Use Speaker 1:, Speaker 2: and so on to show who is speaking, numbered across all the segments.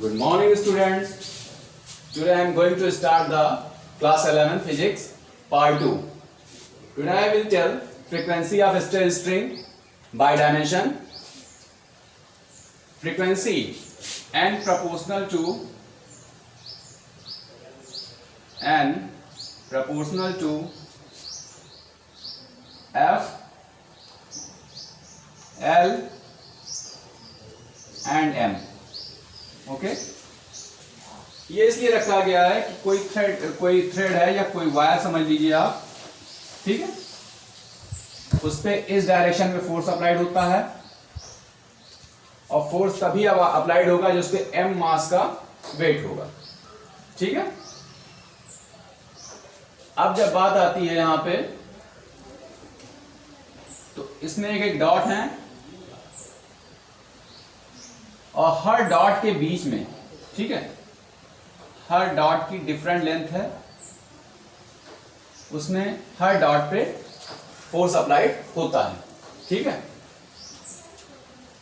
Speaker 1: Good morning, students. Today I am going to start the class 11 physics part 2. Today I will tell frequency of steel string by dimension. Frequency n proportional to F, L and M. Okay ये इसलिए रखा गया है कि कोई thread है या कोई वायर समझ लीजिए आप, ठीक है, उस पे इस डायरेक्शन में फोर्स अप्लाइड होता है और फोर्स तभी अप्लाइड होगा जो उस पे m मास का वेट होगा, ठीक है। अब जब बात आती है यहां पे तो इसमें एक डॉट है और हर डॉट के बीच में, ठीक है, हर डॉट की डिफरेंट लेंथ है, उसमें हर डॉट पे फोर्स अप्लाइड होता है, ठीक है।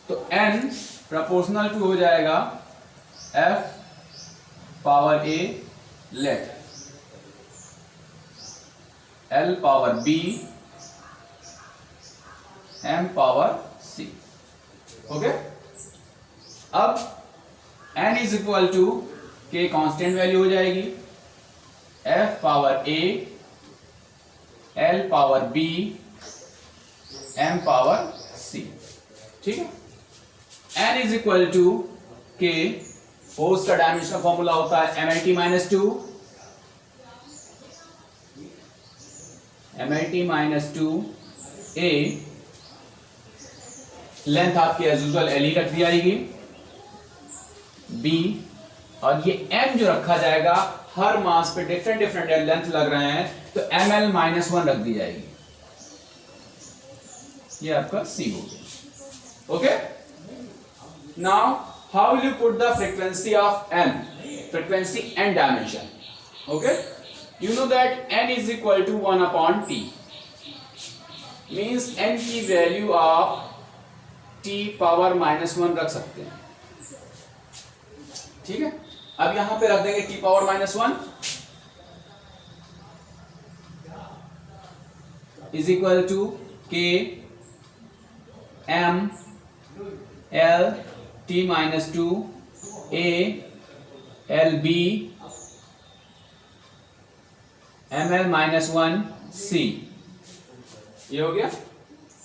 Speaker 1: तो n प्रोपोर्शनल टू हो जाएगा F power A let L power B M power C, okay. अब n is equal to k constant value हो जाएगी, F power A L power B M power C, ठीक है। n is equal to k force का dimensional formula होता है MLT minus 2, MLT minus 2 A length आपकी as usual L रख दी जाएगी, B और ये M जो रखा जाएगा, हर मास पे डिफरेंट लेंथ लग रहे हैं तो ML माइनस 1 रख दी जाएगी, ये आपका C हो गया, okay. Now how will you put the frequency of n, frequency n dimension, okay. You know that n is equal to 1 upon t, means n की वैल्यू आप t पावर माइनस 1 रख सकते हैं, ठीक है। अब यहां पे रख देंगे t power minus 1 is equal to k m l t minus 2 a l b m l minus 1 c, ये हो गया,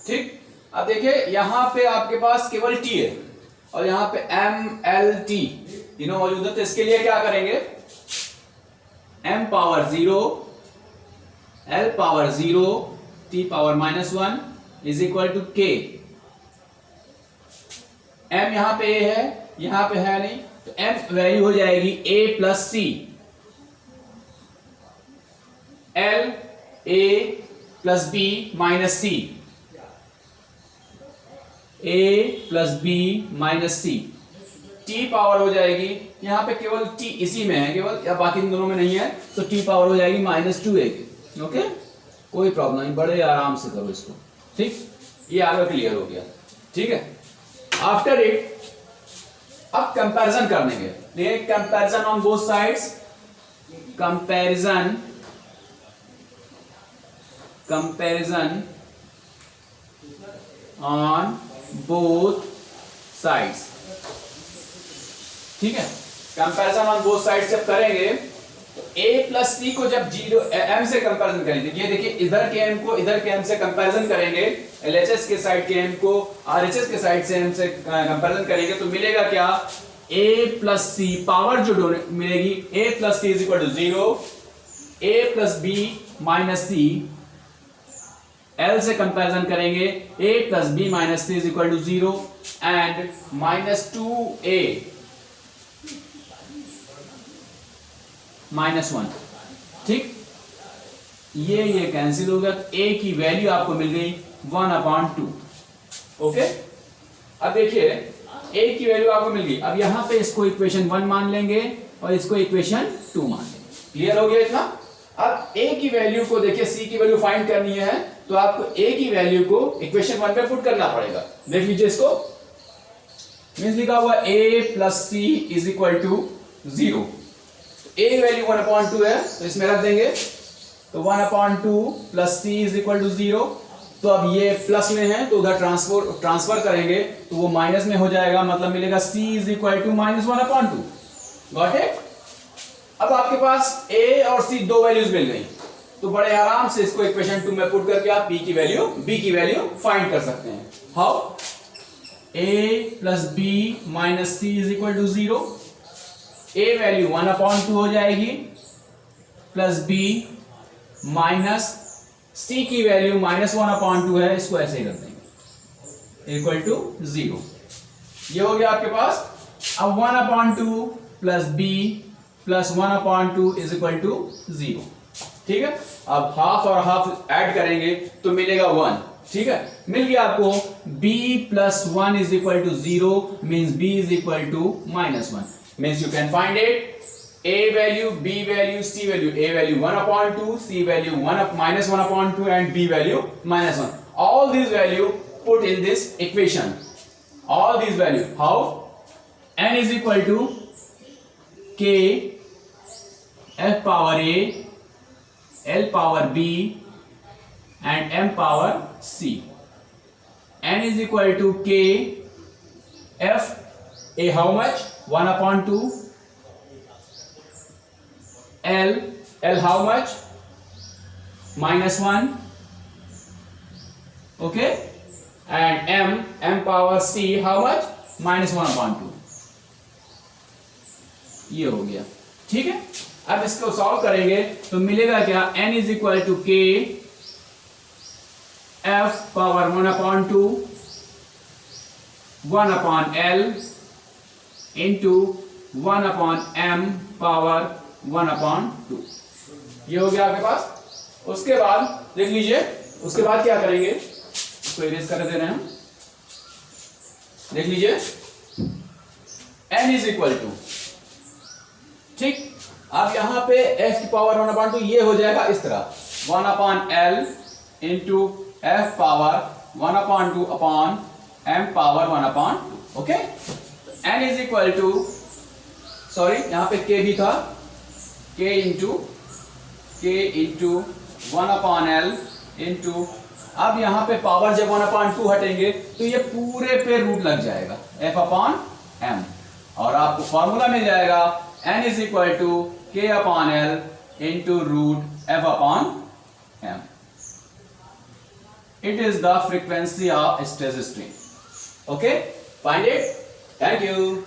Speaker 1: ठीक। अब देखिए यहां पे आपके पास केवल t है और यहां पे m l t तीनों मौजूद है, तो इसके लिए क्या करेंगे, m power 0 l power 0 t power minus 1 is equal to k। m यहां पे a है, यहां पे है नहीं, तो m वैल्यू हो जाएगी a plus c, l a plus b minus c, a plus b minus c, t power हो जाएगी, यहाँ पे केवल t इसी में है केवल, या बाकी इन दोनों में नहीं है, तो t पावर हो जाएगी माइनस 2a की, ओके। कोई प्रॉब्लम नहीं, बड़े आराम से करो इसको, ठीक। ये आगे क्लियर हो गया, ठीक है। आफ्टर इट अब कंपैरिजन करने के, comparison on both sides, comparison on both sides, ठीक है। कंपैरिजन ऑन बोथ साइड्स जब करेंगे तो a प्लस सी को जब 0 m से कंपैरिजन करेंगे, ये देखिए इधर के m को इधर के m से कंपैरिजन करेंगे, LHS के साइड के m को RHS के साइड से m से कंपैरिजन करेंगे तो मिलेगा क्या, a प्लस सी पावर जो मिलेगी a plus c is equal to 0, a plus b minus c, L से कंपैरिजन करेंगे a plus b minus c is equal to 0 and minus 2a minus 1, ठीक। ये कैंसिल होगा तो a की value आपको मिल गई 1 अपॉन 2, ओके। अब देखिए a की वैल्यू आपको मिल गई, अब यहां पे इसको इक्वेशन 1 मान लेंगे और इसको इक्वेशन 2 मान लेंगे, क्लियर हो गया इतना। अब a की वैल्यू को देखिए, c की वैल्यू फाइंड करनी है तो आपको a की वैल्यू को इक्वेशन 1 पे पुट करना पड़ेगा, देख लीजिए इसको, मीन्स लिखा हुआ a plus c is equal to 0। a value 1/2 है तो इसमें रख देंगे, तो 1/2 plus c is equal to 0। तो अब ये प्लस में है तो उधर ट्रांसफर करेंगे तो वो माइनस में हो जाएगा, मतलब मिलेगा c is equal to -1/2। Got it. अब आपके पास a और c दो वैल्यूज मिल गई, तो बड़े आराम से इसको इक्वेशन 2 में पुट करके आप b की वैल्यू फाइंड कर सकते हैं। How? a plus b minus c is equal to 0। a value 1/2 हो जाएगी, प्लस b माइनस c की वैल्यू -1/2 है, इसको ऐसे ही रख देंगे, इक्वल टू 0। ये हो गया आपके पास। अब 1/2 plus b plus 1/2 is equal to 0। ठीक है, अब हाफ और हाफ ऐड करेंगे तो मिलेगा 1। ठीक है, मिल गया आपको b plus 1 is equal to 0, means b is equal to -1। Means you can find it a value, b value, c value. a value 1/2, c value -1/2 and b value -1. All these value put in this equation. All these value. How? n is equal to k f power a, l power b and m power c. n is equal to k f a, how much? 1/2. L how much? -1. Okay, and m power c how much? -1/2. ये हो गया। ठीक है, अब इसको solve करेंगे तो मिलेगा क्या? n is equal to k f power 1/2 1/l into 1/m power 1/2। ये हो गया आपके पास। उसके बाद देख लीजिए, उसके बाद क्या करेंगे, इसको इरेज कर दे रहे हैं हम। देख लीजिए n इज इक्वल टू, ठीक, अब यहां पे f की पावर 1/2 ये हो जाएगा इस तरह, 1/l into f power 1/2 upon m power 1/2। Okay, n is equal to, sorry यहां पे k भी था, k इंटू 1/l इंटू, अब यहां पे पावर जब 1/2 हटेंगे तो ये पूरे पे रूट लग जाएगा f/m, और आपको फॉर्मूला मिल जाएगा n is equal to k/l into root f/m। It is the frequency of stretched string. Okay, find it. Thank you.